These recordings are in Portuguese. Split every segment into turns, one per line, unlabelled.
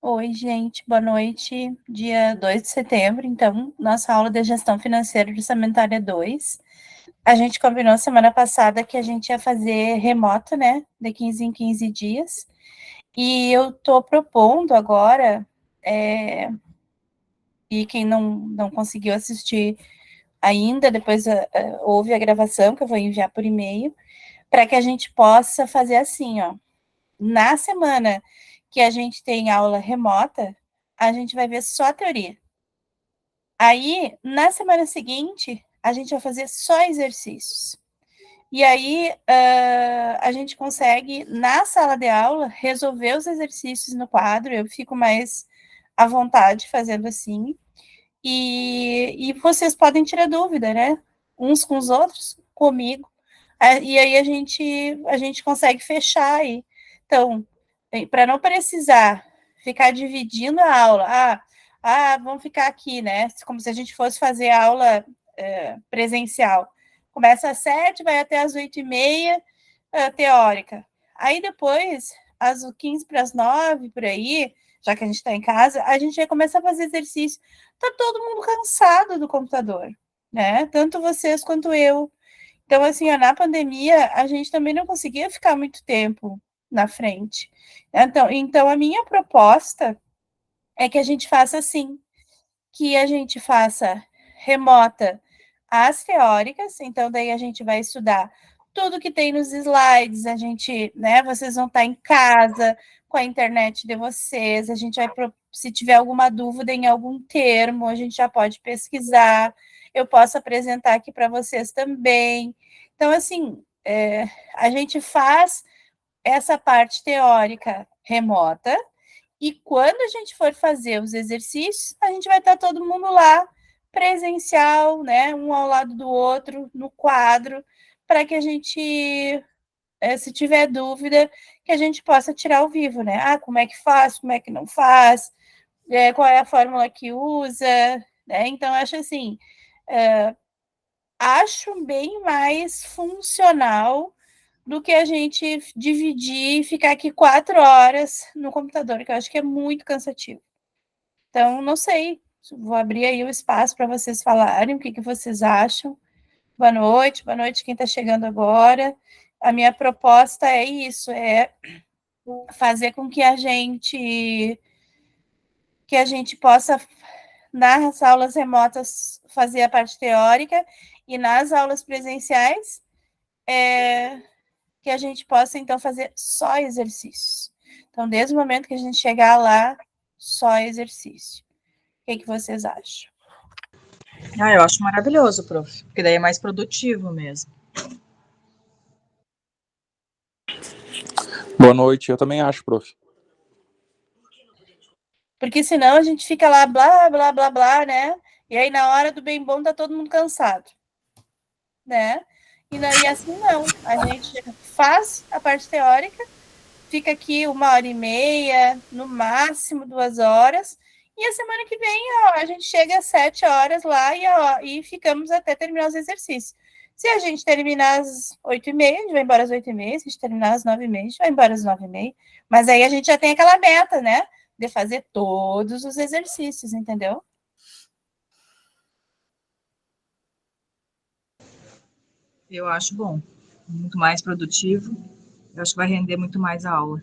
Oi, gente, boa noite. Dia 2 de setembro, então, nossa aula de gestão financeira e orçamentária 2. A gente combinou semana passada que a gente ia fazer remota, né, de 15 em 15 dias. E eu tô propondo agora, e quem não conseguiu assistir ainda, depois houve a gravação que eu vou enviar por e-mail, para que a gente possa fazer assim, ó. Na semana que a gente tem aula remota, a gente vai ver só a teoria. Aí, na semana seguinte, a gente vai fazer só exercícios. E aí, a gente consegue, na sala de aula, resolver os exercícios no quadro. Eu fico mais à vontade fazendo assim. E vocês podem tirar dúvida, né? Uns com os outros, comigo. E aí a gente consegue fechar aí. Então, para não precisar ficar dividindo a aula, vamos ficar aqui, né? Como se a gente fosse fazer aula presencial. Começa às 7, vai até às 8h30, teórica. Aí depois, às 15 para as 9, por aí, já que a gente está em casa, a gente vai começar a fazer exercício. Tá todo mundo cansado do computador, né? Tanto vocês quanto eu. Então, assim, ó, na pandemia, a gente também não conseguia ficar muito tempo na frente. Então, a minha proposta é que a gente faça assim, que a gente faça remota as teóricas, então daí a gente vai estudar tudo que tem nos slides, a gente, né, vocês vão estar em casa com a internet de vocês, a gente vai, se tiver alguma dúvida em algum termo, a gente já pode pesquisar, eu posso apresentar aqui para vocês também. Então, assim, a gente faz essa parte teórica remota, e quando a gente for fazer os exercícios, a gente vai estar todo mundo lá, presencial, né? Um ao lado do outro, no quadro, para que a gente, se tiver dúvida, que a gente possa tirar ao vivo, né? Ah, como é que faz, como é que não faz, qual é a fórmula que usa, né? Então, acho assim, acho bem mais funcional do que a gente dividir e ficar aqui 4 horas no computador, que eu acho que é muito cansativo. Então, não sei, vou abrir aí o espaço para vocês falarem o que, que vocês acham. Boa noite quem está chegando agora. A minha proposta é isso, é fazer com que a gente possa, nas aulas remotas, fazer a parte teórica e nas aulas presenciais, que a gente possa, então, fazer só exercícios. Então, desde o momento que a gente chegar lá, só exercício. O que, que vocês acham?
Ah, eu acho maravilhoso, prof, porque daí é mais produtivo mesmo.
Boa noite, eu também acho, prof.
Porque senão a gente fica lá, blá, blá, blá, blá, né? E aí, na hora do bem bom, tá todo mundo cansado, né? E assim não. A gente faz a parte teórica, fica aqui 1h30, no máximo 2 horas, e a semana que vem, ó, a gente chega às 7 horas lá e ficamos até terminar os exercícios. Se a gente terminar às 8h30, a gente vai embora às 8h30. Se a gente terminar às 9h30, a gente vai embora às 9h30. Mas aí a gente já tem aquela meta, né? De fazer todos os exercícios, entendeu?
Eu acho bom, muito mais produtivo. Eu acho que vai render muito mais a aula.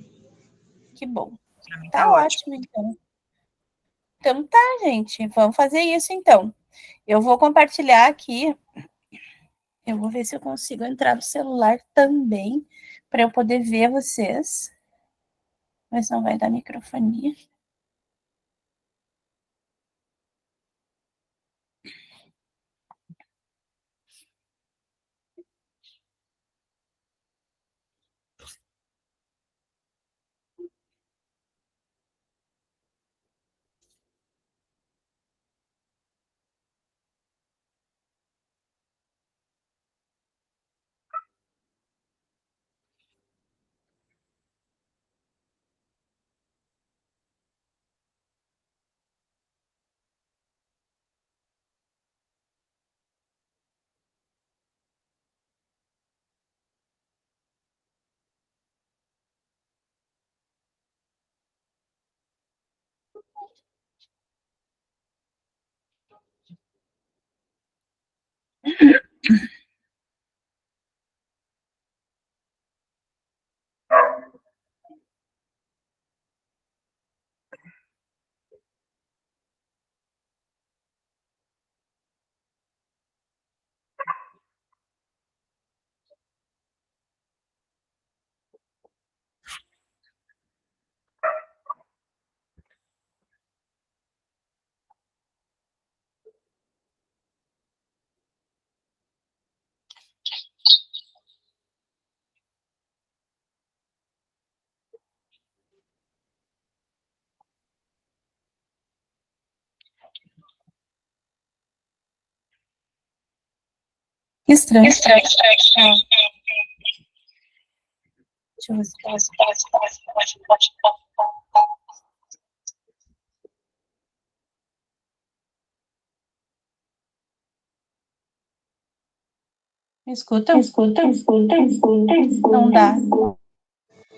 Que bom.
Para mim tá
Tá
ótimo.
ótimo, então. Então tá, gente. Vamos fazer isso, então. Eu vou compartilhar aqui. Eu vou ver se eu consigo entrar no celular também, para eu poder ver vocês. Mas não vai dar microfonia. Estranho. Estranho. Ah. Deixa eu ver. Escutam? Não dá.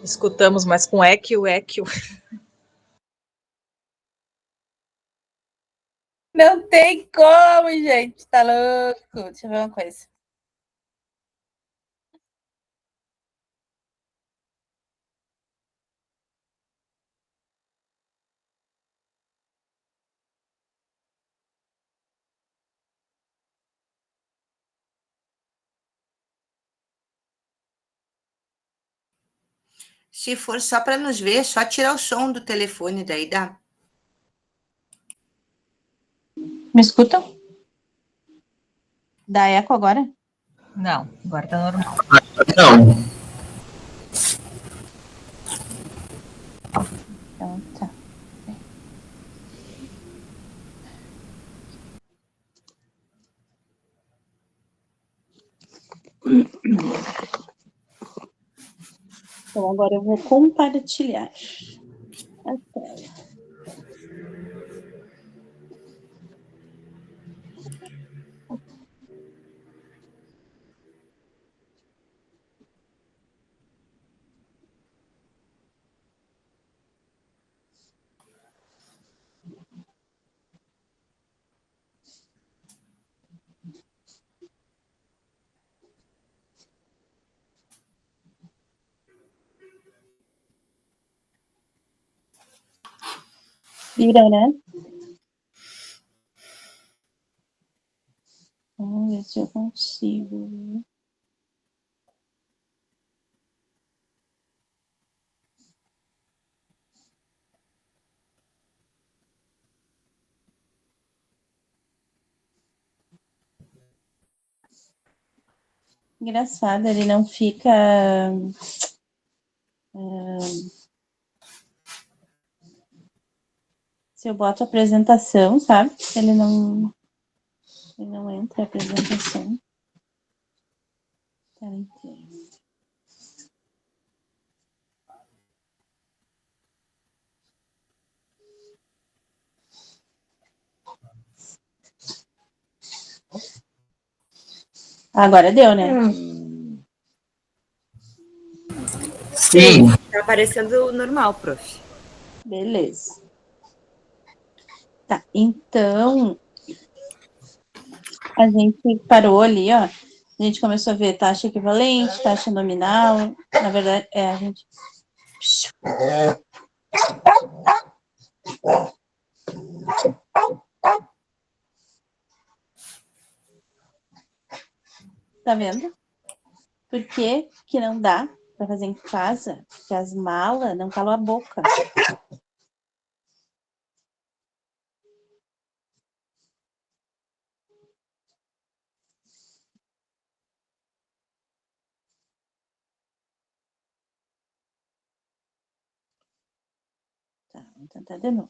Escutamos, mas com eco.
Não tem como, gente. Tá louco. Deixa eu ver uma coisa.
Se for só para nos ver, é só tirar o som do telefone, daí dá.
Me escutam? Dá eco agora?
Não, agora tá normal.
Não.
Então tá. Então agora eu vou compartilhar a tela. Viram, né? Vamos ver se eu consigo. Engraçado, ele não fica. Se eu boto apresentação, sabe? Ele não entra a apresentação. Tela inteira. Agora deu, né?
Sim.
Tá aparecendo normal, prof.
Beleza. Tá, então a gente parou ali, ó. A gente começou a ver taxa equivalente, taxa nominal. Na verdade, a gente. Tá vendo? Por que não dá para fazer em casa? Porque as malas não calam a boca. Tá, vamos tentar de novo.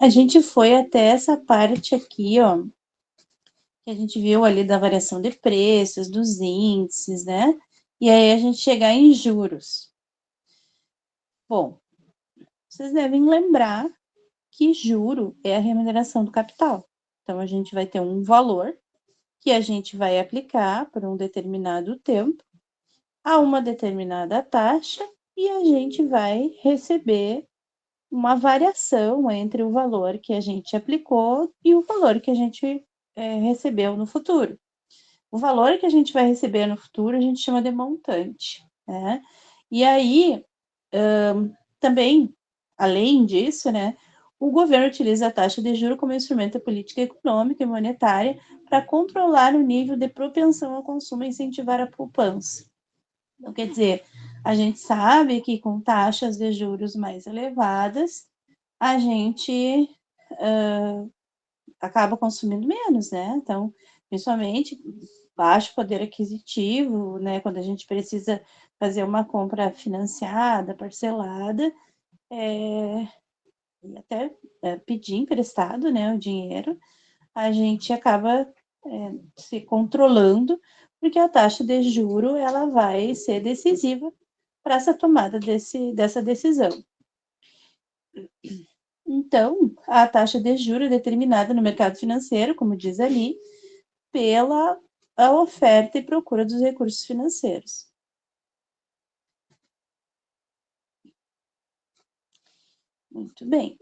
A gente foi até essa parte aqui, ó, que a gente viu ali da variação de preços, dos índices, né? E aí a gente chegar em juros. Bom, vocês devem lembrar que juro é a remuneração do capital. Então, a gente vai ter um valor que a gente vai aplicar por um determinado tempo a uma determinada taxa e a gente vai receber uma variação entre o valor que a gente aplicou e o valor que a gente recebeu no futuro. O valor que a gente vai receber no futuro a gente chama de montante, né? E aí, também, além disso, né, o governo utiliza a taxa de juros como instrumento da política econômica e monetária para controlar o nível de propensão ao consumo e incentivar a poupança. Então, quer dizer, a gente sabe que com taxas de juros mais elevadas, a gente acaba consumindo menos, né? Então, principalmente baixo poder aquisitivo, né? Quando a gente precisa fazer uma compra financiada, parcelada, e até pedir emprestado, né? O dinheiro, a gente acaba se controlando, porque a taxa de juro ela vai ser decisiva para essa tomada dessa decisão. Então, a taxa de juros é determinada no mercado financeiro, como diz ali, pela a oferta e procura dos recursos financeiros. Muito bem.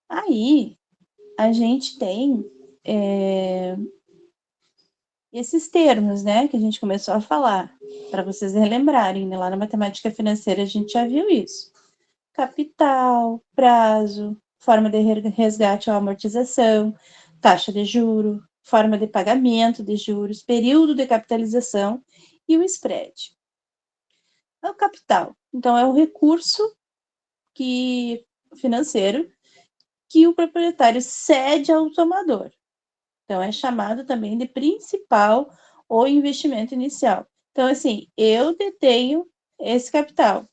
Aí, a gente tem esses termos, né, que a gente começou a falar, para vocês relembrarem, né? Lá na matemática financeira a gente já viu isso. Capital, prazo, forma de resgate ou amortização, taxa de juro, forma de pagamento de juros, período de capitalização e o spread. É o capital. Então, é o recurso financeiro que o proprietário cede ao tomador. Então, é chamado também de principal ou investimento inicial. Então, assim, eu detenho esse capital.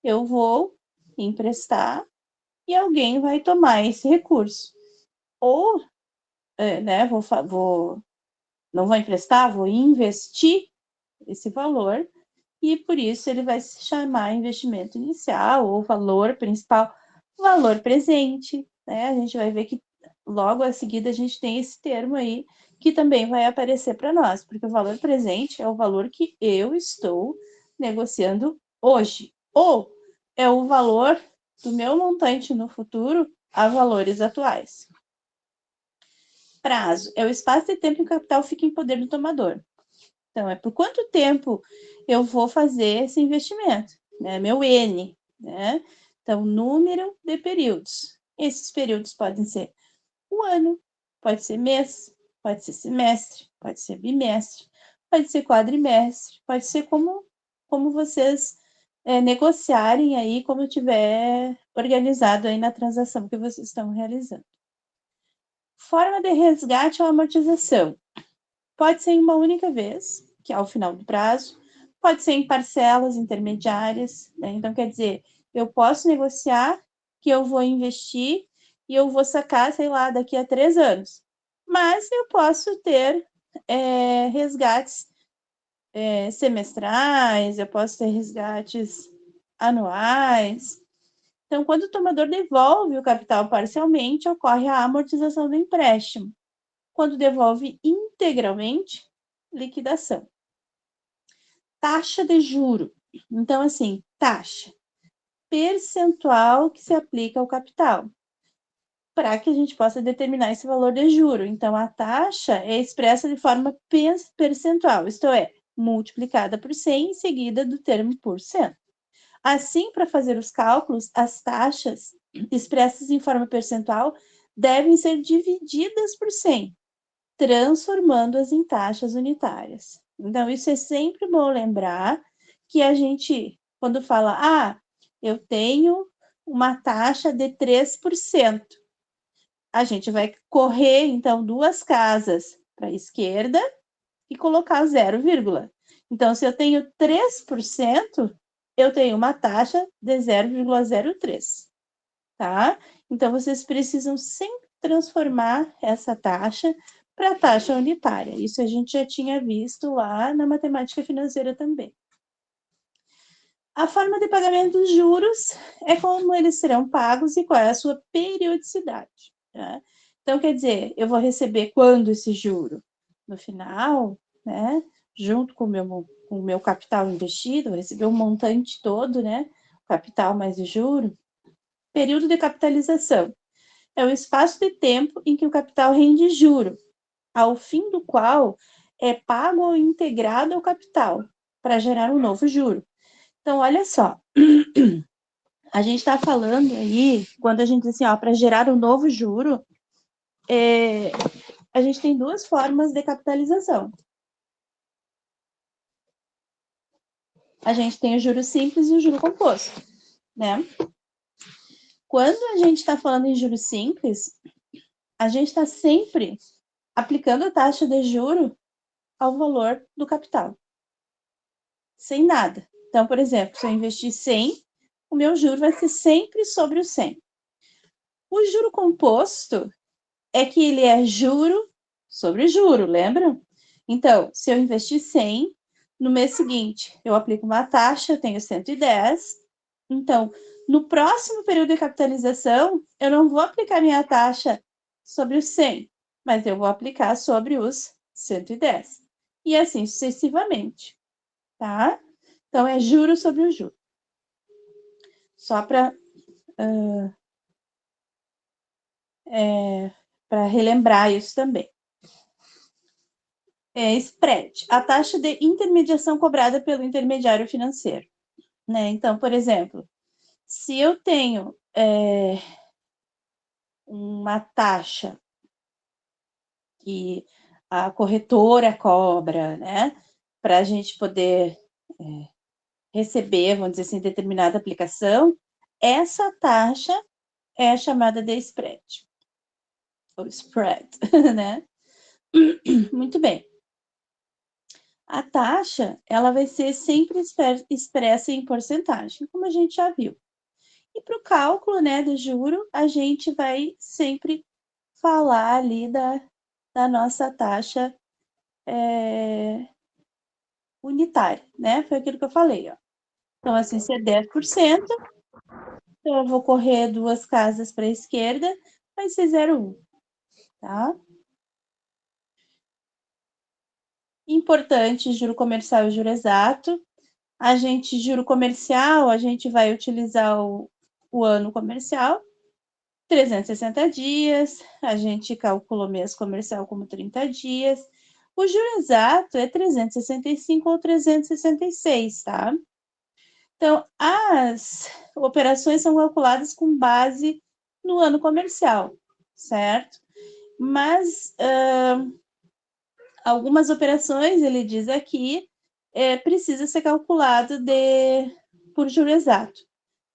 Eu vou emprestar e alguém vai tomar esse recurso. Ou, né, não vou emprestar, vou investir esse valor e por isso ele vai se chamar investimento inicial ou valor principal, valor presente, né? A gente vai ver que logo a seguida a gente tem esse termo aí que também vai aparecer para nós, porque o valor presente é o valor que eu estou negociando hoje, ou é o valor do meu montante no futuro a valores atuais. Prazo é o espaço de tempo em que o capital fica em poder do tomador. Então, é por quanto tempo eu vou fazer esse investimento, né? Meu N, né? Então, número de períodos. Esses períodos podem ser o ano, pode ser mês, pode ser semestre, pode ser bimestre, pode ser quadrimestre, pode ser como vocês negociarem aí, como tiver organizado aí na transação que vocês estão realizando. Forma de resgate ou amortização. Pode ser em uma única vez, que é ao final do prazo, pode ser em parcelas intermediárias, né? Então, quer dizer, eu posso negociar que eu vou investir e eu vou sacar, sei lá, daqui a 3 anos. Mas eu posso ter resgates semestrais, eu posso ter resgates anuais. Então, quando o tomador devolve o capital parcialmente, ocorre a amortização do empréstimo. Quando devolve integralmente, liquidação. Taxa de juro. Então, assim, taxa. Percentual que se aplica ao capital. Para que a gente possa determinar esse valor de juro. Então, a taxa é expressa de forma percentual, isto é, multiplicada por 100 em seguida do termo por cento. Assim, para fazer os cálculos, as taxas expressas em forma percentual devem ser divididas por 100, transformando-as em taxas unitárias. Então, isso é sempre bom lembrar que a gente, quando fala, eu tenho uma taxa de 3%, a gente vai correr, então, 2 casas para a esquerda e colocar 0, então, se eu tenho 3%, eu tenho uma taxa de 0,03, tá? Então, vocês precisam sempre transformar essa taxa para a taxa unitária. Isso a gente já tinha visto lá na matemática financeira também. A forma de pagamento dos juros é como eles serão pagos e qual é a sua periodicidade. Tá? Então, quer dizer, eu vou receber quando esse juro? No final, né? Junto com o meu capital investido, eu receber o montante todo, né? Capital mais o juro. Período de capitalização é o espaço de tempo em que o capital rende juro, ao fim do qual é pago ou integrado ao capital, para gerar um novo juro. Então, olha só, a gente está falando aí, quando a gente diz assim, ó, para gerar um novo juro, a gente tem duas formas de capitalização. A gente tem o juro simples e o juro composto, né? Quando a gente está falando em juro simples, a gente está sempre aplicando a taxa de juro ao valor do capital, sem nada. Então, por exemplo, se eu investir 100, o meu juro vai ser sempre sobre o 100. O juro composto é que ele é juro sobre juro, lembram? Então, se eu investir 100, no mês seguinte eu aplico uma taxa, eu tenho 110. Então, no próximo período de capitalização, eu não vou aplicar minha taxa sobre os 100, mas eu vou aplicar sobre os 110. E assim sucessivamente, tá? Então, é juro sobre o juro. Só para relembrar isso também. Spread, a taxa de intermediação cobrada pelo intermediário financeiro. Né? Então, por exemplo, se eu tenho uma taxa que a corretora cobra, né, para a gente poder receber, vamos dizer assim, determinada aplicação, essa taxa é chamada de spread, ou spread, né? Muito bem. A taxa, ela vai ser sempre expressa em porcentagem, como a gente já viu. E para o cálculo, né, do juro, a gente vai sempre falar ali da nossa taxa unitária, né? Foi aquilo que eu falei, ó. Então, assim, se é 10%, então eu vou correr 2 casas para a esquerda, vai ser 0,1, tá? Importante, juro comercial e juro exato. Juro comercial, a gente vai utilizar o ano comercial, 360 dias, a gente calcula o mês comercial como 30 dias. O juro exato é 365 ou 366, tá? Então, as operações são calculadas com base no ano comercial, certo? Mas algumas operações, ele diz aqui, precisa ser calculado por juro exato,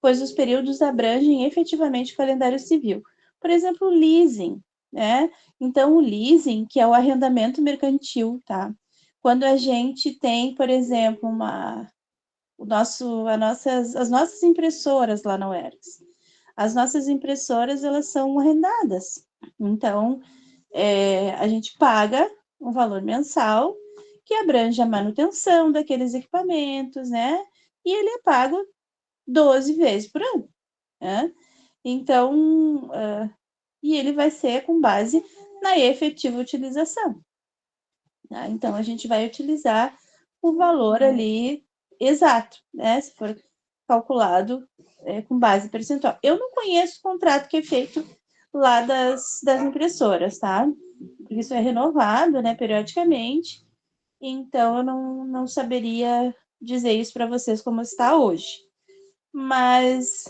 pois os períodos abrangem efetivamente o calendário civil. Por exemplo, o leasing, né? Então, o leasing, que é o arrendamento mercantil, tá? Quando a gente tem, por exemplo, as nossas impressoras lá na UERGS. As nossas impressoras, elas são arrendadas. Então, a gente paga um valor mensal que abrange a manutenção daqueles equipamentos, né? E ele é pago 12 vezes por ano, né? Então, e ele vai ser com base na efetiva utilização. Tá? Então, a gente vai utilizar o valor ali exato, né? Se for calculado com base percentual. Eu não conheço o contrato que é feito lá das impressoras, tá? Isso é renovado, né, periodicamente, então eu não saberia dizer isso para vocês como está hoje. Mas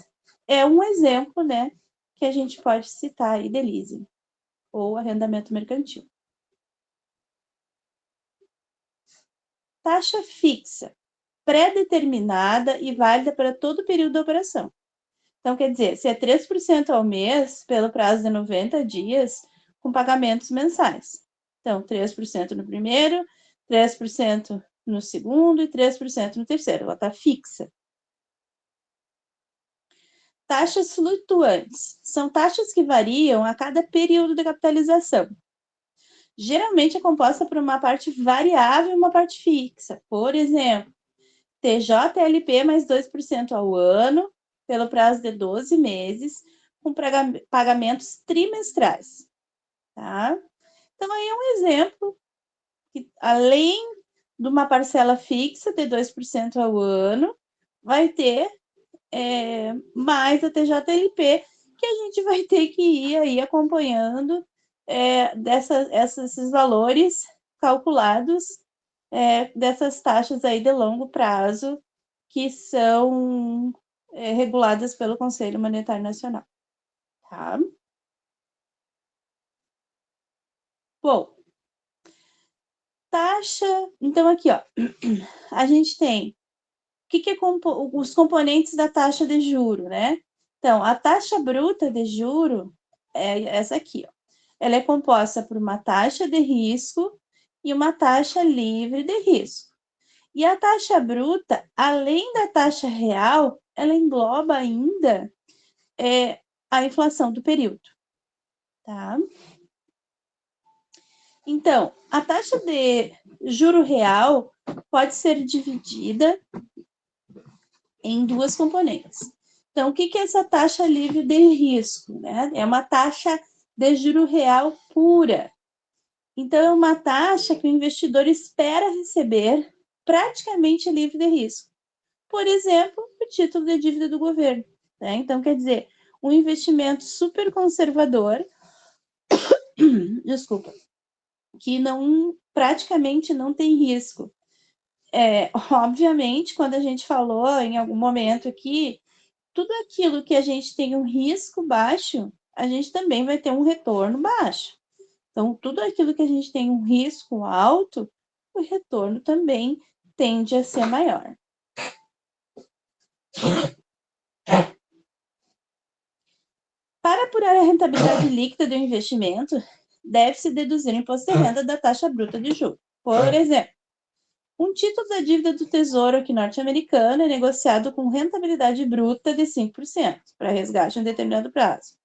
é um exemplo, né, que a gente pode citar aí de leasing, ou arrendamento mercantil. Taxa fixa, pré-determinada e válida para todo o período da operação. Então, quer dizer, se é 3% ao mês, pelo prazo de 90 dias, com pagamentos mensais. Então, 3% no primeiro, 3% no segundo e 3% no terceiro. Ela está fixa. Taxas flutuantes. São taxas que variam a cada período de capitalização. Geralmente é composta por uma parte variável e uma parte fixa. Por exemplo, TJLP mais 2% ao ano, pelo prazo de 12 meses, com pagamentos trimestrais. Tá? Então, aí é um exemplo que, além de uma parcela fixa de 2% ao ano, vai ter mais a TJLP, que a gente vai ter que ir aí acompanhando esses valores calculados dessas taxas aí de longo prazo que são reguladas pelo Conselho Monetário Nacional. Tá? Bom, taxa... Então, aqui, ó, a gente tem o que é os componentes da taxa de juro, né? Então, a taxa bruta de juro é essa aqui, ó. Ela é composta por uma taxa de risco e uma taxa livre de risco. E a taxa bruta, além da taxa real, ela engloba ainda a inflação do período, tá? Então, a taxa de juro real pode ser dividida em duas componentes. Então, o que é essa taxa livre de risco, né? É uma taxa de juro real pura. Então, é uma taxa que o investidor espera receber praticamente livre de risco. Por exemplo, o título de dívida do governo. Né? Então, quer dizer, um investimento super conservador, desculpa, que praticamente não tem risco. Obviamente, quando a gente falou em algum momento aqui, tudo aquilo que a gente tem um risco baixo, a gente também vai ter um retorno baixo. Então, tudo aquilo que a gente tem um risco alto, o retorno também tende a ser maior. Para apurar a rentabilidade líquida do investimento, deve-se deduzir o imposto de renda da taxa bruta de juros. Por exemplo, um título da dívida do Tesouro aqui norte-americano é negociado com rentabilidade bruta de 5% para resgate em determinado prazo.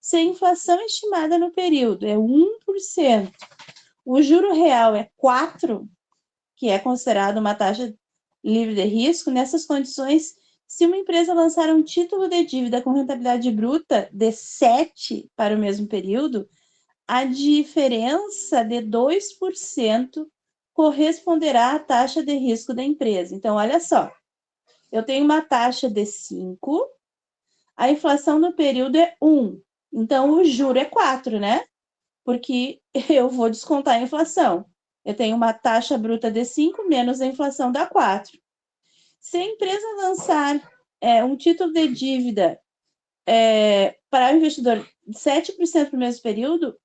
Se a inflação estimada no período é 1%, o juro real é 4%, que é considerado uma taxa livre de risco, nessas condições, se uma empresa lançar um título de dívida com rentabilidade bruta de 7% para o mesmo período, a diferença de 2% corresponderá à taxa de risco da empresa. Então, olha só, eu tenho uma taxa de 5%, a inflação no período é 1%, então o juro é 4%, né? Porque eu vou descontar a inflação. Eu tenho uma taxa bruta de 5 menos a inflação dá 4. Se a empresa lançar um título de dívida para o investidor de 7% no mesmo período,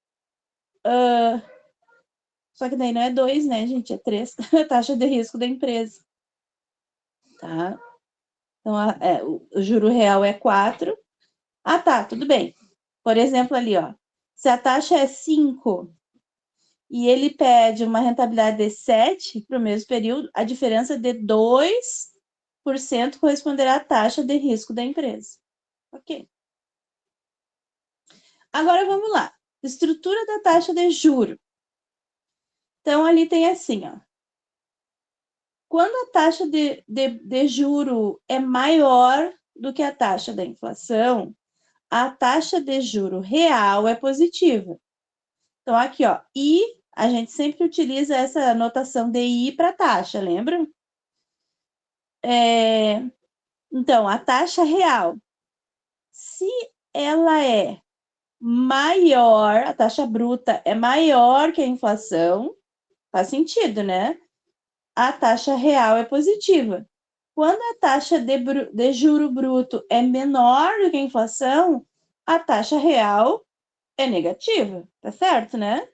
só que daí não é 2, né, gente? É 3, a taxa de risco da empresa. Tá? Então, o juro real é 4. Ah, tá, tudo bem. Por exemplo, ali, ó, se a taxa é 5 e ele pede uma rentabilidade de 7 para o mesmo período, a diferença de 2% corresponderá à taxa de risco da empresa. Ok. Agora, vamos lá. Estrutura da taxa de juro. Então, ali tem assim, ó. Quando a taxa de juro é maior do que a taxa da inflação, a taxa de juro real é positiva. Então, aqui, ó, I, a gente sempre utiliza essa notação de I para taxa, lembram? Então, a taxa real, se ela é maior, a taxa bruta é maior que a inflação, faz sentido, né? A taxa real é positiva. Quando a taxa de juro bruto é menor do que a inflação, a taxa real é negativa, tá certo, né?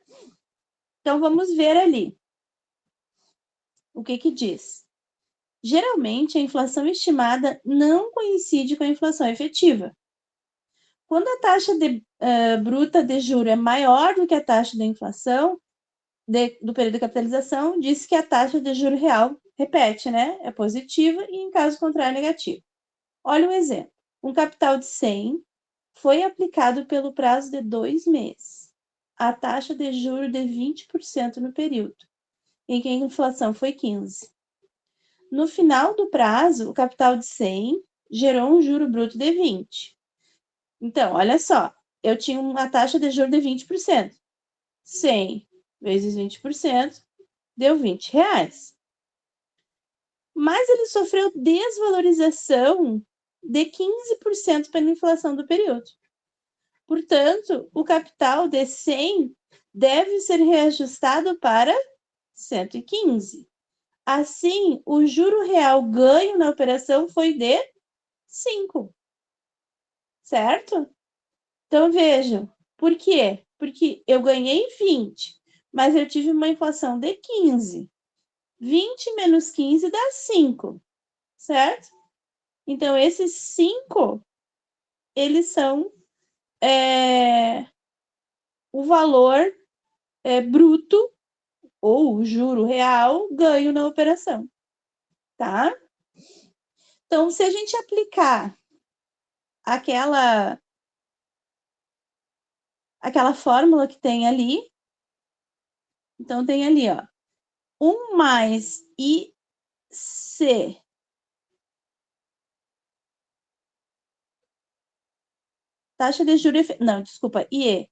Então, vamos ver ali. O que diz? Geralmente, a inflação estimada não coincide com a inflação efetiva. Quando a taxa bruta de juro é maior do que a taxa de inflação do período de capitalização, diz que a taxa de juro real, repete, né? É positiva e, em caso contrário, negativa. Olha um exemplo. Um capital de 100 foi aplicado pelo prazo de 2 meses. A taxa de juros de 20% no período, em que a inflação foi 15%. No final do prazo, o capital de 100 gerou um juro bruto de 20%. Então, olha só, eu tinha uma taxa de juros de 20%. 100 vezes 20% deu R$20. Mas ele sofreu desvalorização de 15% pela inflação do período. Portanto, o capital de 100 deve ser reajustado para 115. Assim, o juro real ganho na operação foi de 5. Certo? Então, vejam, por quê? Porque eu ganhei 20, mas eu tive uma inflação de 15. 20 menos 15 dá 5, certo? Então, esses 5, eles são o valor bruto ou o juro real ganho na operação, tá? Então, se a gente aplicar aquela fórmula que tem ali, então tem ali, ó, 1 mais IC taxa de juros IE,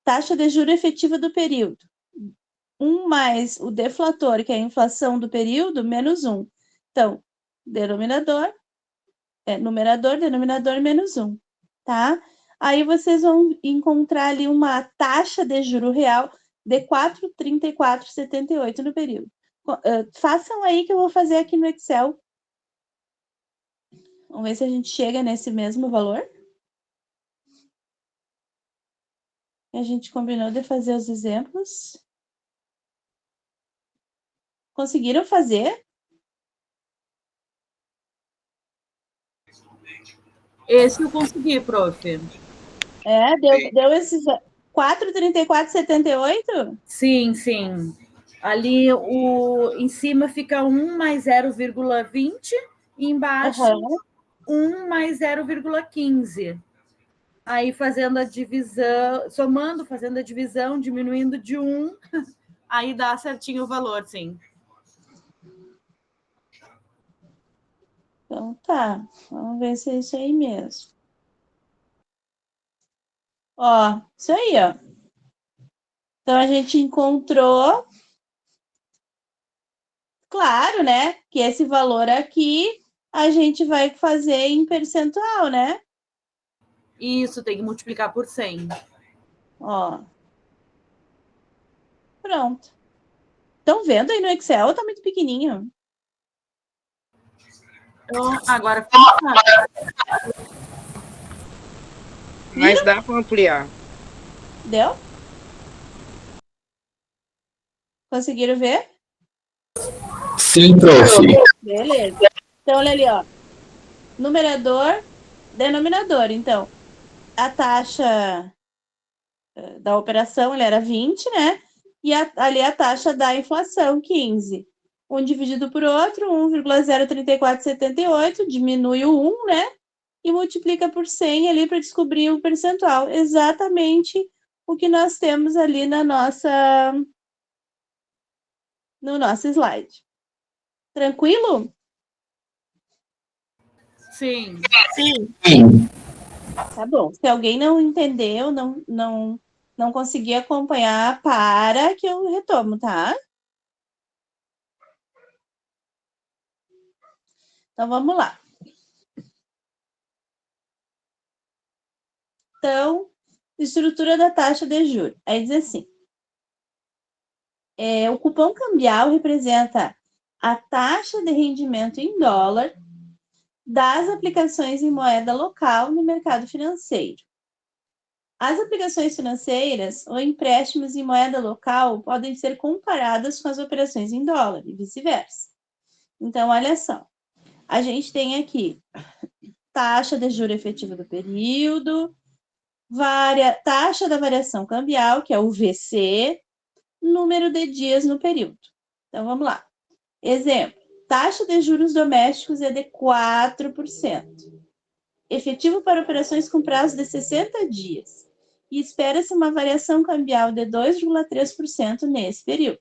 taxa de juros efetiva do período. 1 mais o deflator, que é a inflação do período, menos 1. Então, numerador, denominador menos 1, tá? Aí vocês vão encontrar ali uma taxa de juro real de 4,3478 no período. Façam aí que eu vou fazer aqui no Excel. Vamos ver se a gente chega nesse mesmo valor. A gente combinou de fazer os exemplos. Conseguiram fazer?
Esse eu consegui, prof.
Deu esses 4,3478?
Sim, sim. Ali em cima fica 1 mais 0,20 e embaixo 1 mais 0,15. Aí fazendo a divisão, somando, fazendo a divisão, diminuindo de 1, aí dá certinho o valor, sim.
Então tá, vamos ver se é isso aí mesmo. Ó, isso aí, ó. Então a gente encontrou, claro, né, que esse valor aqui a gente vai fazer em percentual, né?
Isso, tem que multiplicar por 100.
Ó. Pronto. Estão vendo aí no Excel? Tá muito pequenininho.
Então, agora ficou fácil.
Mas dá para ampliar.
Deu? Conseguiram ver?
Sim, prof.
Beleza. Então, olha ali, ó. Numerador, denominador. Então, a taxa da operação ele era 20, né? E ali a taxa da inflação, 15. Um dividido por outro, 1,03478, diminui o 1, né? E multiplica por 100 ali para descobrir o percentual. Exatamente o que nós temos ali no nosso slide. Tranquilo?
Sim.
Sim.
Sim.
Tá bom. Se alguém não entendeu, não conseguir acompanhar, para que eu retomo, tá? Então, vamos lá. Então, estrutura da taxa de juros. Aí diz assim, o cupom cambial representa a taxa de rendimento em dólar das aplicações em moeda local no mercado financeiro. As aplicações financeiras ou empréstimos em moeda local podem ser comparadas com as operações em dólar e vice-versa. Então, olha só. A gente tem aqui taxa de juro efetivo do período, taxa da variação cambial, que é o VC, número de dias no período. Então, vamos lá. Exemplo, taxa de juros domésticos é de 4%. efetivo para operações com prazo de 60 dias. E espera-se uma variação cambial de 2,3% nesse período.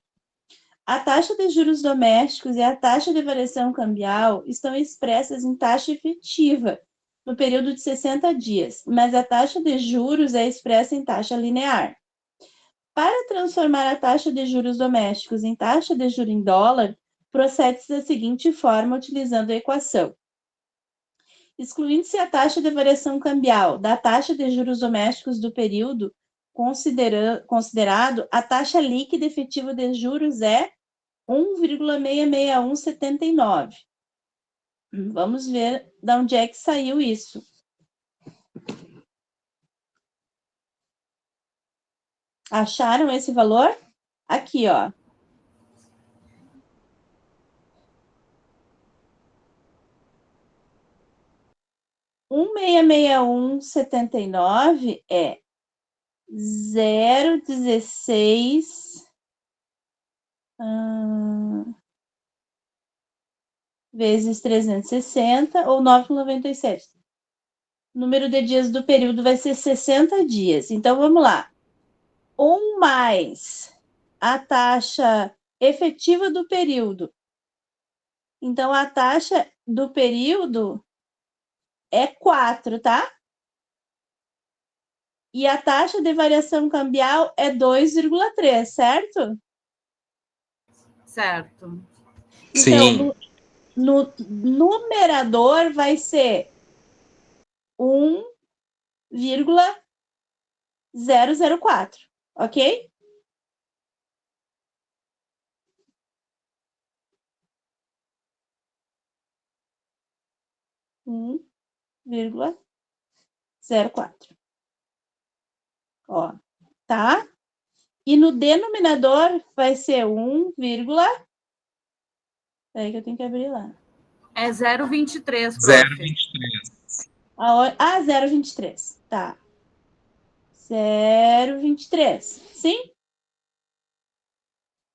A taxa de juros domésticos e a taxa de variação cambial estão expressas em taxa efetiva no período de 60 dias, mas a taxa de juros é expressa em taxa linear. Para transformar a taxa de juros domésticos em taxa de juros em dólar, procede-se da seguinte forma, utilizando a equação. Excluindo-se a taxa de variação cambial da taxa de juros domésticos do período, considerado, a taxa líquida efetiva de juros é 1,66179. Vamos ver de onde é que saiu isso. Acharam esse valor? Aqui, ó. Um 1,66179 é 0,16 vezes 360 ou 9,97. O número de dias do período vai ser 60 dias. Então, vamos lá. 1 mais a taxa efetiva do período. Então, a taxa do período é 4, tá? E a taxa de variação cambial é 2,3, certo?
Certo.
Sim.
Então, no numerador vai ser 1,004, ok? Um 1,04. Ó, tá? E no denominador vai ser 1, peraí que eu tenho que abrir lá.
É 0,23, prof.
0,23.
0,23. Tá. 0,23. Sim?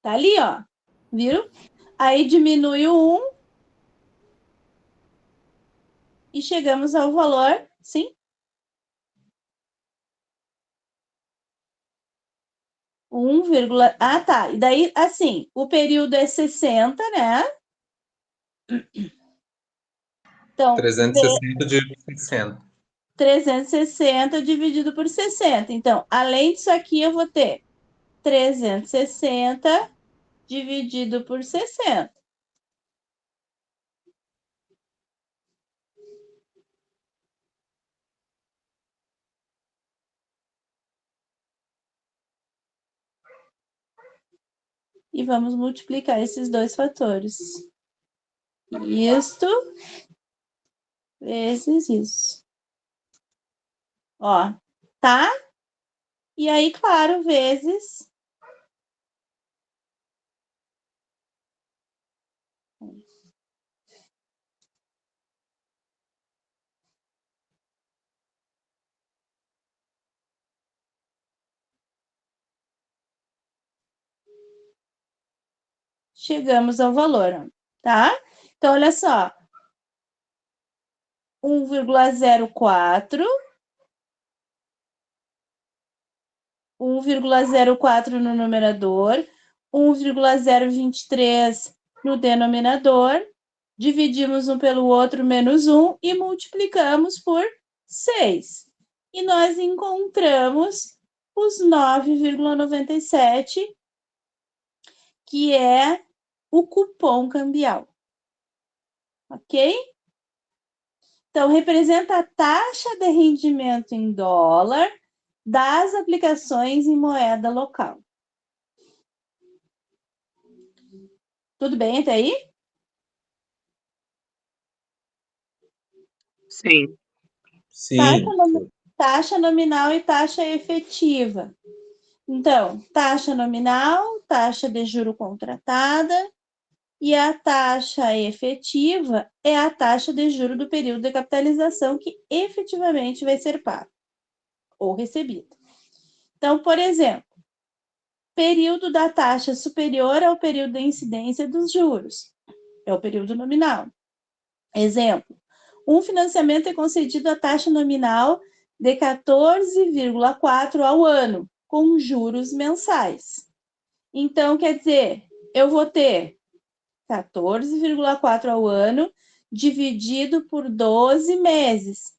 Tá ali, ó. Viu? Aí diminui o 1 e chegamos ao valor, sim? 1, ah, tá. E daí, assim, o período é 60, né? Então,
360 dividido por 60.
360 dividido por 60. Então, além disso aqui, eu vou ter 360 dividido por 60. E vamos multiplicar esses dois fatores. Isto vezes isso. Ó, tá? E aí, claro, vezes... Chegamos ao valor, tá? Então, olha só. 1,04. 1,04 no numerador, 1,023 no denominador, dividimos um pelo outro, menos 1, e multiplicamos por 6. E nós encontramos os 9,97, que é o cupom cambial. Ok? Então, representa a taxa de rendimento em dólar das aplicações em moeda local. Tudo bem até aí?
Sim.
Taxa nominal e taxa efetiva. Então, taxa nominal, taxa de juro contratada, e a taxa efetiva é a taxa de juro do período de capitalização que efetivamente vai ser pago ou recebido. Então, por exemplo, período da taxa superior ao período de incidência dos juros. É o período nominal. Exemplo, Um financiamento é concedido a taxa nominal de 14,4 ao ano, com juros mensais. Então, quer dizer, eu vou ter 14,4 ao ano, dividido por 12 meses,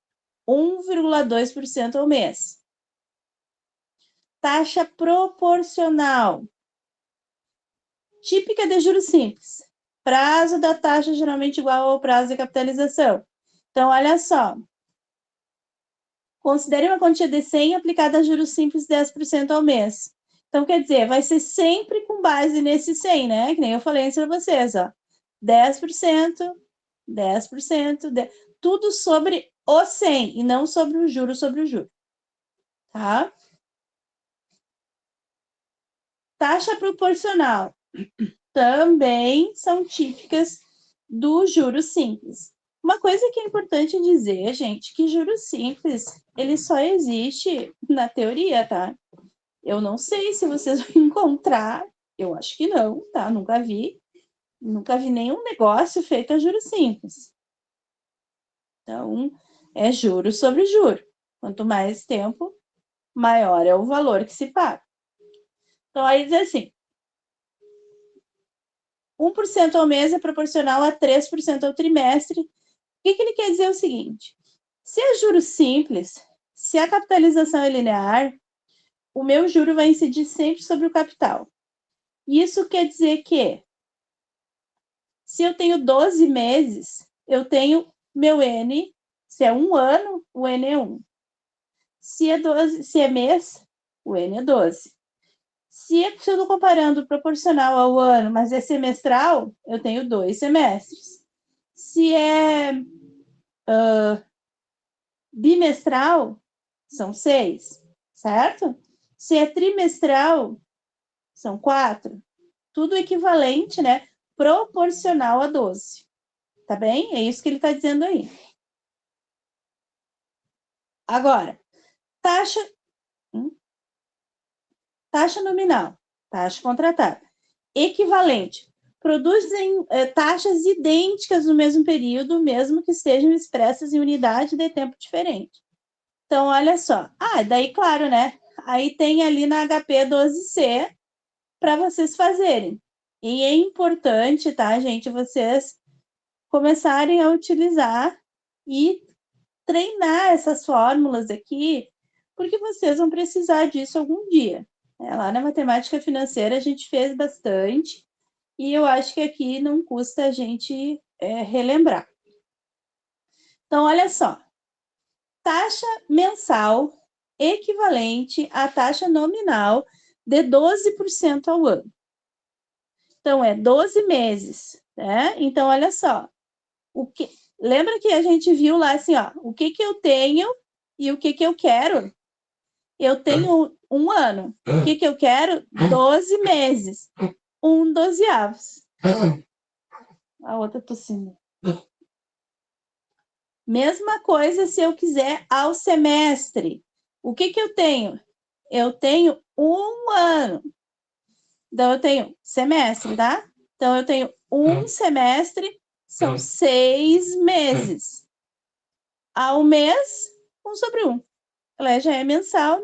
1,2% ao mês. Taxa proporcional, típica de juros simples. Prazo da taxa geralmente igual ao prazo de capitalização. Então, olha só. Considere uma quantia de 100 aplicada a juros simples 10% ao mês. Então, quer dizer, vai ser sempre com base nesse 100, né? Que nem eu falei antes para vocês, ó. 10%, 10%, tudo sobre o 100 e não sobre o juro, tá? Taxa proporcional também são típicas do juros simples. Uma coisa que é importante dizer, gente, que juros simples, ele só existe na teoria, tá? Eu não sei se vocês vão encontrar, eu acho que não, tá? Nunca vi nenhum negócio feito a juros simples. Então, é juros sobre juro. Quanto mais tempo, maior é o valor que se paga. Então, aí diz assim, 1% ao mês é proporcional a 3% ao trimestre. O que ele quer dizer? É o seguinte, se é juros simples, se a capitalização é linear, o meu juro vai incidir sempre sobre o capital. Isso quer dizer que, se eu tenho 12 meses, eu tenho meu N, se é um ano, o N é 1. Se é mês, o N é 12. Se eu estou comparando proporcional ao ano, mas é semestral, eu tenho 2 semestres. Se é bimestral, são 6, certo? Se é trimestral, são 4. Tudo equivalente, né? Proporcional a 12. Tá bem? É isso que ele está dizendo aí. Agora, taxa nominal, taxa contratada. Equivalente. Produzem taxas idênticas no mesmo período, mesmo que estejam expressas em unidade de tempo diferente. Então, olha só. Daí, claro, né? Aí tem ali na HP 12C para vocês fazerem. E é importante, tá, gente, vocês começarem a utilizar e treinar essas fórmulas aqui, porque vocês vão precisar disso algum dia. Lá na matemática financeira a gente fez bastante, e eu acho que aqui não custa a gente relembrar. Então, olha só. Taxa mensal equivalente à taxa nominal de 12% ao ano. Então, é 12 meses, né? Então, olha só. Lembra que a gente viu lá assim, ó, o que eu tenho e o que eu quero? Eu tenho um ano. O que eu quero? 12 meses. 1/12. A outra tossindo. Mesma coisa se eu quiser ao semestre. O que eu tenho? Eu tenho um ano. Então, eu tenho semestre, tá? Então, eu tenho um semestre, são 6 meses. Ao mês, 1/1. Ela já é mensal.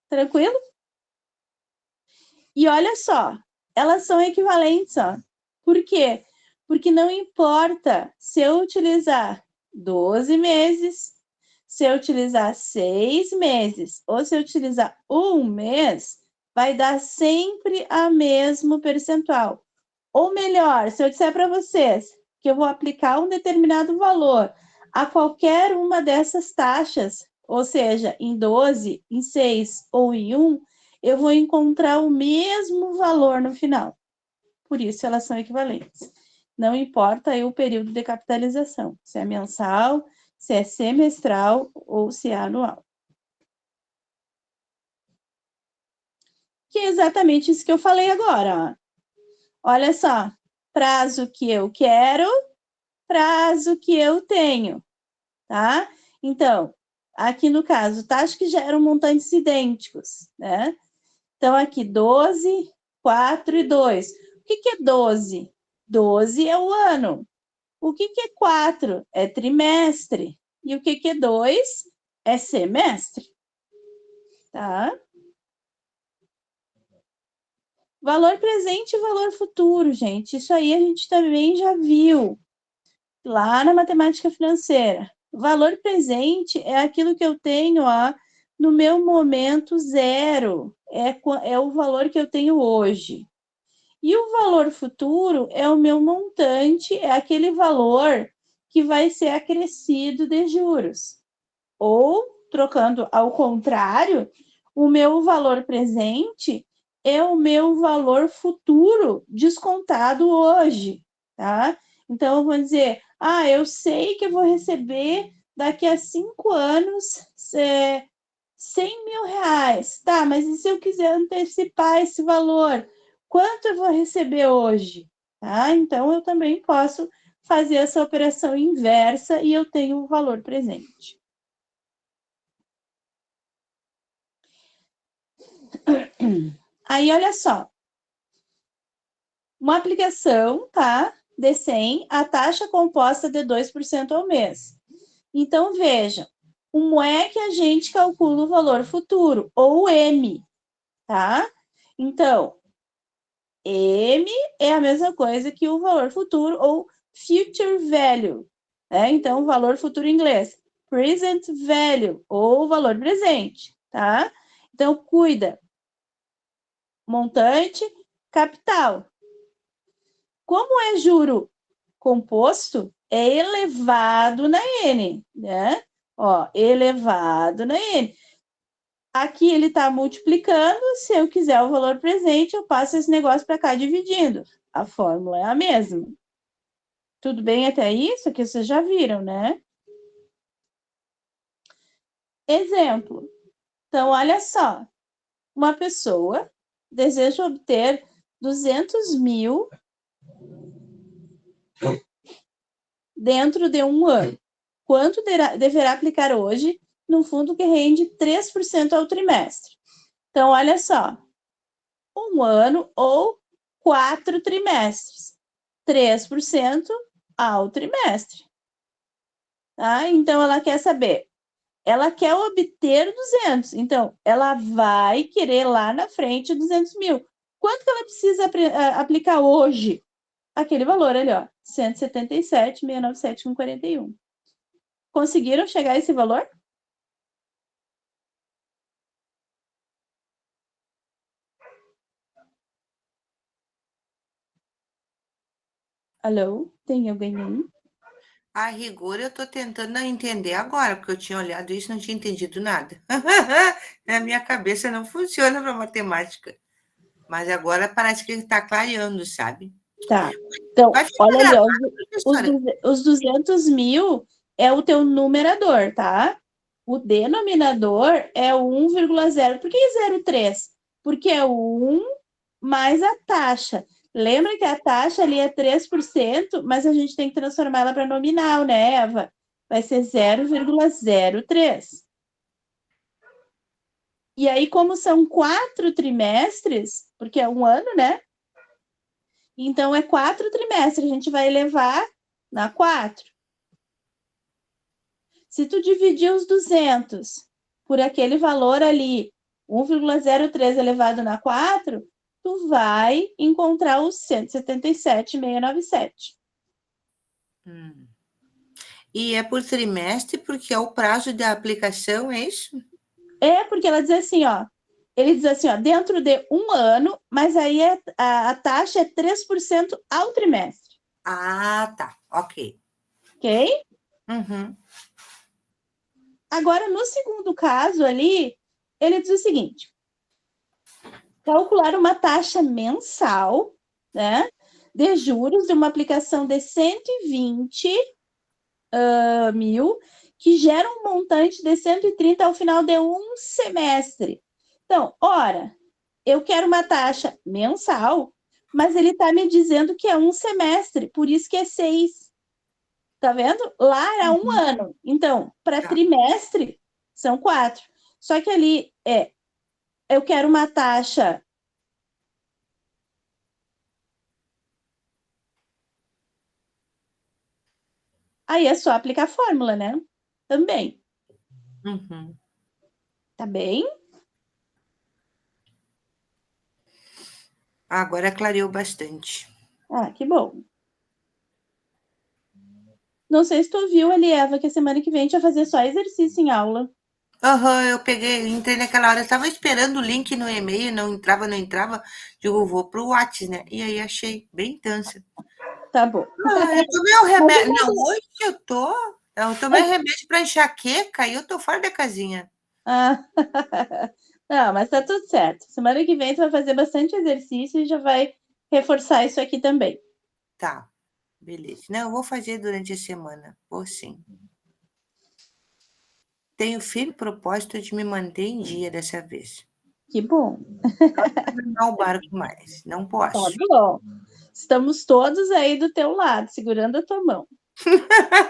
Tranquilo? E olha só, elas são equivalentes, ó. Por quê? Porque não importa se eu utilizar 12 meses, se eu utilizar 6 meses, ou se eu utilizar um mês, vai dar sempre a mesmo percentual. Ou melhor, se eu disser para vocês que eu vou aplicar um determinado valor a qualquer uma dessas taxas, ou seja, em 12, em 6 ou em 1, eu vou encontrar o mesmo valor no final. Por isso, elas são equivalentes. Não importa aí o período de capitalização, se é mensal, se é semestral ou se é anual. Que é exatamente isso que eu falei agora, ó. Olha só, prazo que eu quero, prazo que eu tenho, tá? Então, aqui no caso, taxa que geram montantes idênticos, né? Então, aqui, 12, 4 e 2. O que é 12? 12 é o ano. O que é 4? É trimestre. E o que é 2? É semestre. Tá? Valor presente e valor futuro, gente. Isso aí a gente também já viu lá na matemática financeira. Valor presente é aquilo que eu tenho no meu momento zero. É o valor que eu tenho hoje. E o valor futuro é o meu montante, é aquele valor que vai ser acrescido de juros. Ou, trocando ao contrário, o meu valor presente é o meu valor futuro descontado hoje, tá? Então, vou dizer, eu sei que eu vou receber daqui a 5 anos 100 mil reais. Tá, mas e se eu quiser antecipar esse valor? Quanto eu vou receber hoje? Tá? Então, eu também posso fazer essa operação inversa e eu tenho o valor presente. Aí, olha só. Uma aplicação, tá? De 100, a taxa composta de 2% ao mês. Então, veja, como é que a gente calcula o valor futuro, ou M, tá? Então, M é a mesma coisa que o valor futuro, ou future value, né? Então, o valor futuro em inglês, present value, ou valor presente, tá? Então, cuida. Montante, capital. Como é juro composto, é elevado na N, né? Ó, elevado na N. Aqui ele está multiplicando, se eu quiser o valor presente, eu passo esse negócio para cá dividindo. A fórmula é a mesma. Tudo bem até isso? Que vocês já viram, né? Exemplo. Então, olha só. Uma pessoa deseja obter 200 mil dentro de um ano. Quanto deverá aplicar hoje num fundo que rende 3% ao trimestre? Então, olha só. Um ano ou 4 trimestres. 3% ao trimestre. Tá? Então, ela quer saber. Ela quer obter 200. Então, ela vai querer lá na frente 200 mil. Quanto que ela precisa aplicar hoje? Aquele valor ali, ó. 177.697,41. Conseguiram chegar a esse valor? Alô? Tem alguém aí?
A rigor, eu estou tentando entender agora, porque eu tinha olhado isso e não tinha entendido nada. Na minha cabeça não funciona para matemática. Mas agora parece que ele está clareando, sabe?
Tá. Então,
Vai ficar
olha ali, ó,
gravado, professora?
os 200 mil é o teu numerador, tá? O denominador é o 1,0. Por que 0,3? Porque é o 1 mais a taxa. Lembra que a taxa ali é 3%, mas a gente tem que transformar ela para nominal, né, Eva? Vai ser 0,03. E aí, como são 4 trimestres, porque é um ano, né? Então, é 4 trimestres, a gente vai levar na 4. Se tu dividir os 200 por aquele valor ali, 1,03 elevado na 4, tu vai encontrar os 177,697.
E é por trimestre, porque é o prazo da aplicação, é isso?
É, porque ela diz assim, ó. Ele diz assim, ó, dentro de um ano, mas aí a taxa é 3% ao trimestre.
Ah, tá. Ok.
Ok?
Uhum.
Agora, no segundo caso ali, ele diz o seguinte: calcular uma taxa mensal, né, de juros de uma aplicação de 120 mil, que gera um montante de 130 ao final de um semestre. Então, ora, eu quero uma taxa mensal, mas ele está me dizendo que é um semestre, por isso que é 6. Tá vendo? Lá era um ano. Então, para trimestre, são 4. Só que ali eu quero uma taxa Aí é só aplicar a fórmula, né? Também.
Uhum.
Tá bem?
Agora clareou bastante.
Ah, que bom. Não sei se tu ouviu, Elieva, que a semana que vem a gente vai fazer só exercício em aula.
Aham, eu peguei, entrei naquela hora, eu estava esperando o link no e-mail, não entrava, digo, vou pro Whats, né? E aí achei bem intensa.
Tá bom.
Eu tomei um remédio, não, hoje eu tomei remédio para enxaqueca e eu tô fora da casinha.
Ah, não, mas tá tudo certo. Semana que vem tu vai fazer bastante exercício e já vai reforçar isso aqui também.
Tá, beleza. Não, eu vou fazer durante a semana, vou sim. Tenho firme propósito de me manter em dia dessa vez.
Que bom.
Não o barco mais, não
Tá
posso.
bom. Estamos todos aí do teu lado, segurando a tua mão.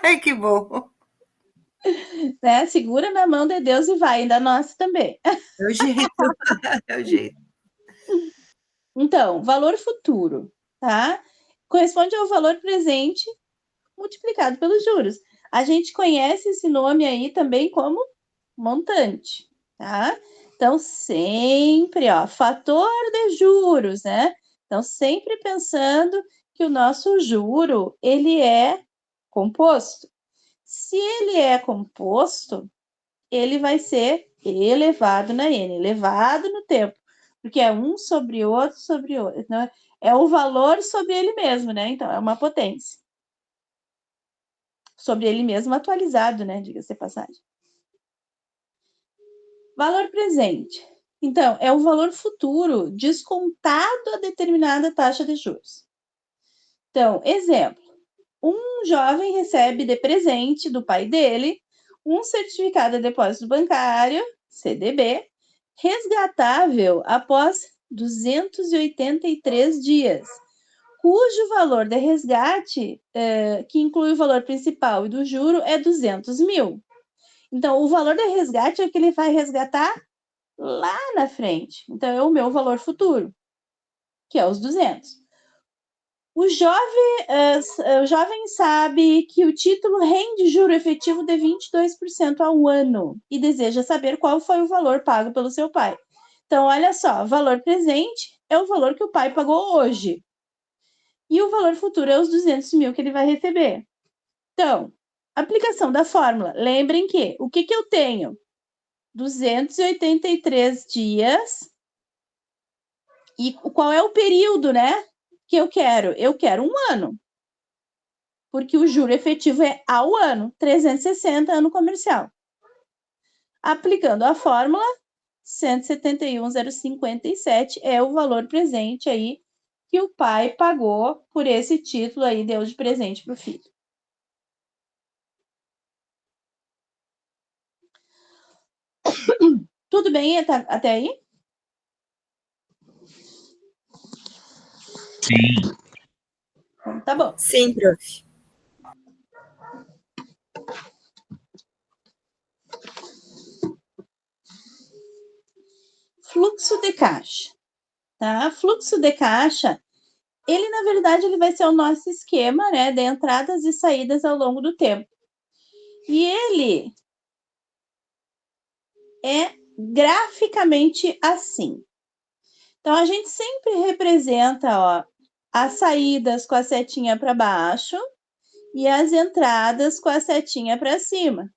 Ai, que bom.
Né? Segura na mão de Deus e vai, ainda nossa também.
É o jeito, é o jeito.
Então, valor futuro, tá? Corresponde ao valor presente multiplicado pelos juros. A gente conhece esse nome aí também como montante, tá? Então, sempre, ó, fator de juros, né? Então, sempre pensando que o nosso juro, ele é composto. Se ele é composto, ele vai ser elevado na N, elevado no tempo, porque é um sobre outro sobre outro. Então, é o valor sobre ele mesmo, né? Então, é uma potência. Sobre ele mesmo atualizado, né? Diga-se de passagem. Valor presente. Então, é o valor futuro descontado a determinada taxa de juros. Então, exemplo. Um jovem recebe de presente do pai dele um certificado de depósito bancário, CDB, resgatável após 283 dias, cujo valor de resgate, que inclui o valor principal e do juro, é 200 mil. Então, o valor de resgate é o que ele vai resgatar lá na frente. Então, é o meu valor futuro, que é os 200. O jovem sabe que o título rende juro efetivo de 22% ao ano e deseja saber qual foi o valor pago pelo seu pai. Então, olha só, valor presente é o valor que o pai pagou hoje. E o valor futuro é os 200 mil que ele vai receber. Então, aplicação da fórmula. Lembrem que o que eu tenho? 283 dias. E qual é o período, né? Que eu quero? Eu quero um ano. Porque o juro efetivo é ao ano, 360 ano comercial. Aplicando a fórmula, 171,057 é o valor presente aí que o pai pagou por esse título aí, deu de presente para o filho. Tudo bem até aí?
Sim.
Tá bom.
Sim, prof.
Fluxo de caixa, tá? Fluxo de caixa, ele na verdade ele vai ser o nosso esquema, né, de entradas e saídas ao longo do tempo. E ele é graficamente assim. Então a gente sempre representa, ó, as saídas com a setinha para baixo e as entradas com a setinha para cima,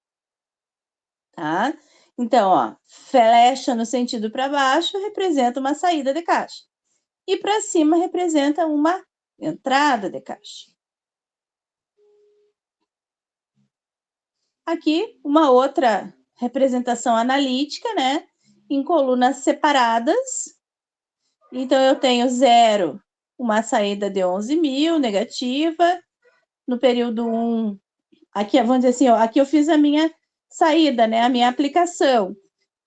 tá? Então, ó, flecha no sentido para baixo representa uma saída de caixa e para cima representa uma entrada de caixa. Aqui, uma outra representação analítica, né? Em colunas separadas. Então, eu tenho 0, uma saída de 11 mil, negativa. No período 1, aqui, vamos dizer assim, ó, aqui eu fiz a minha saída, né? A minha aplicação.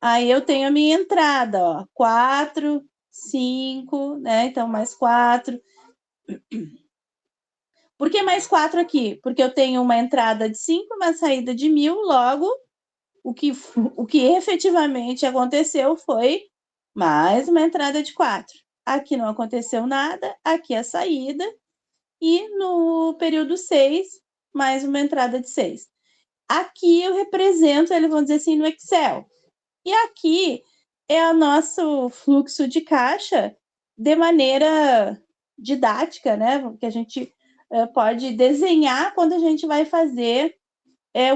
Aí eu tenho a minha entrada, ó, 4, 5, né? Então, mais 4. Por que mais 4 aqui? Porque eu tenho uma entrada de 5, uma saída de 1.000, logo, o que efetivamente aconteceu foi mais uma entrada de 4. Aqui não aconteceu nada, aqui a saída. E no período 6, mais uma entrada de 6. Aqui eu represento ele, vamos dizer assim, no Excel. E aqui é o nosso fluxo de caixa de maneira didática, né? Que a gente pode desenhar quando a gente vai fazer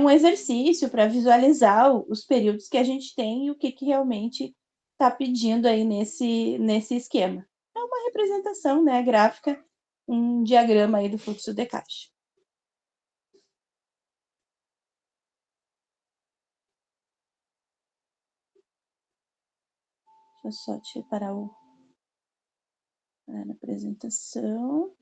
um exercício para visualizar os períodos que a gente tem e o que realmente está pedindo aí nesse esquema. É uma representação, né, gráfica, um diagrama aí do fluxo de caixa. Deixa eu só separar a apresentação.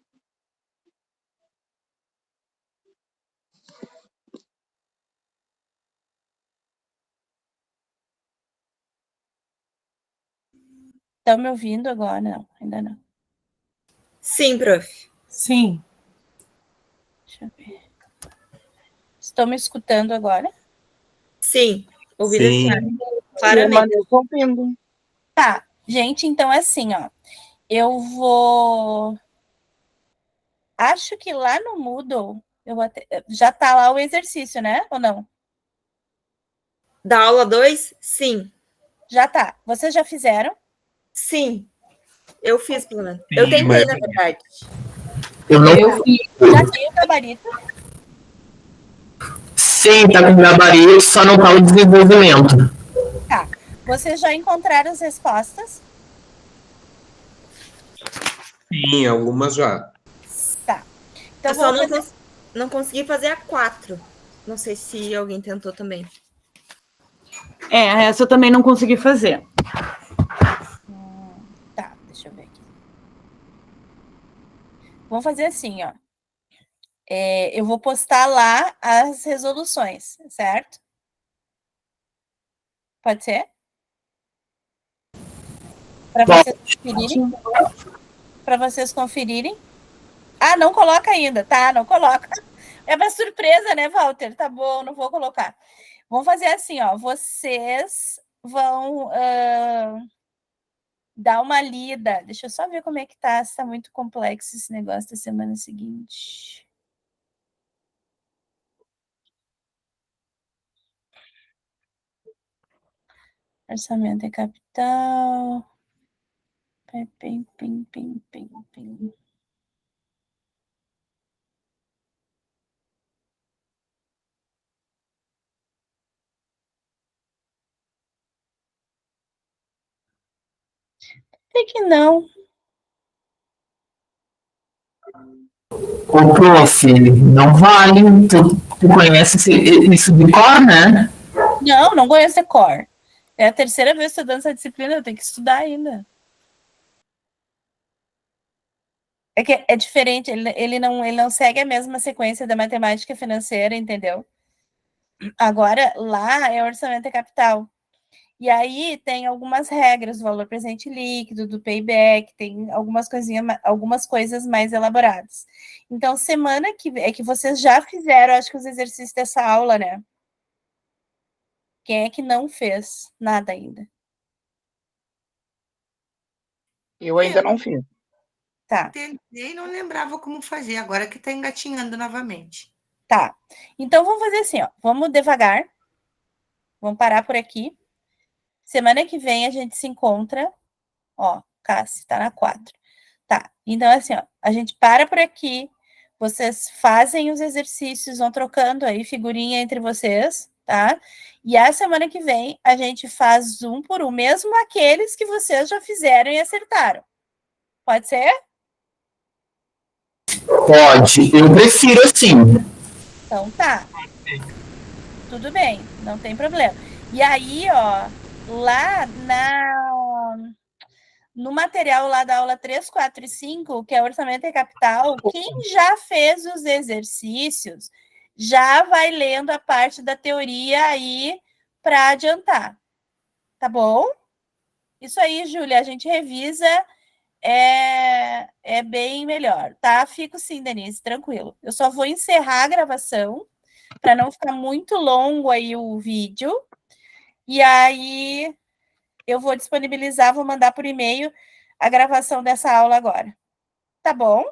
Estão me ouvindo agora? Não, ainda não.
Sim, prof.
Sim.
Deixa eu ver. Estão me escutando agora?
Sim, ouvindo
Sim.
claramente.
Eu estou ouvindo.
Tá, gente, então assim, ó. Eu vou... Acho que lá no Moodle, já tá lá o exercício, né? Ou não?
Da aula 2? Sim.
Já tá. Vocês já fizeram?
Sim. Eu fiz, pelo menos.
Sim,
Eu tentei,
mas-
na verdade.
Eu não.
Já tem o gabarito?
Sim, tá com gabarito, só não tá o desenvolvimento.
Tá. Vocês já encontraram as respostas?
Sim, algumas já.
Tá. Então,
Eu só
vamos
não consegui fazer a 4. Não sei se alguém tentou também.
Essa eu também não consegui fazer.
Tá, deixa eu ver aqui. Vamos fazer assim, ó. Eu vou postar lá as resoluções, certo? Pode ser? Para vocês conferirem. Para vocês conferirem. Ah, não coloca ainda, tá? Não coloca. É uma surpresa, né, Walter? Tá bom, não vou colocar. Vamos fazer assim, ó. Vocês vão dar uma lida. Deixa eu só ver como é que tá. Se tá muito complexo esse negócio da semana seguinte. Orçamento é capital. Pim, pim, pim, pim, pim. Tem que não.
Ô, prof, não vale. Tu conhece isso de cor, né?
Não conheço core. É a terceira vez que eu estou dando essa disciplina, eu tenho que estudar ainda. É que é diferente, ele não segue a mesma sequência da matemática financeira, entendeu? Agora, lá é orçamento e capital. E aí tem algumas regras, do valor presente líquido, do payback, tem algumas coisas mais elaboradas. Então, semana que vem, é que vocês já fizeram, acho que os exercícios dessa aula, né? Quem é que não fez nada ainda?
Eu ainda não fiz.
Tá.
Tentei, não lembrava como fazer, agora que está engatinhando novamente.
Tá. Então, vamos fazer assim, ó. Vamos devagar. Vamos parar por aqui. Semana que vem a gente se encontra. Ó, Cassi, tá na 4. Tá. Então, assim, ó. A gente para por aqui. Vocês fazem os exercícios, vão trocando aí figurinha entre vocês, tá? E a semana que vem a gente faz um por um, mesmo aqueles que vocês já fizeram e acertaram. Pode ser?
Pode. Eu prefiro assim.
Então tá. Tudo bem, não tem problema. E aí, ó, lá no material lá da aula 3, 4 e 5, que é orçamento e capital, quem já fez os exercícios já vai lendo a parte da teoria aí para adiantar. Tá bom? Isso aí, Júlia, a gente revisa, é bem melhor, tá? Fico sim, Denise, tranquilo. Eu só vou encerrar a gravação para não ficar muito longo aí o vídeo. E aí eu vou disponibilizar, vou mandar por e-mail a gravação dessa aula agora. Tá bom?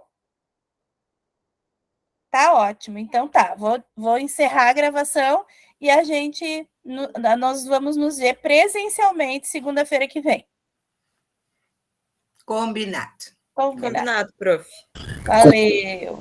Tá ótimo. Então tá, vou encerrar a gravação e nós vamos nos ver presencialmente segunda-feira que vem.
Combinado.
Combinado.
Combinado, prof.
Valeu.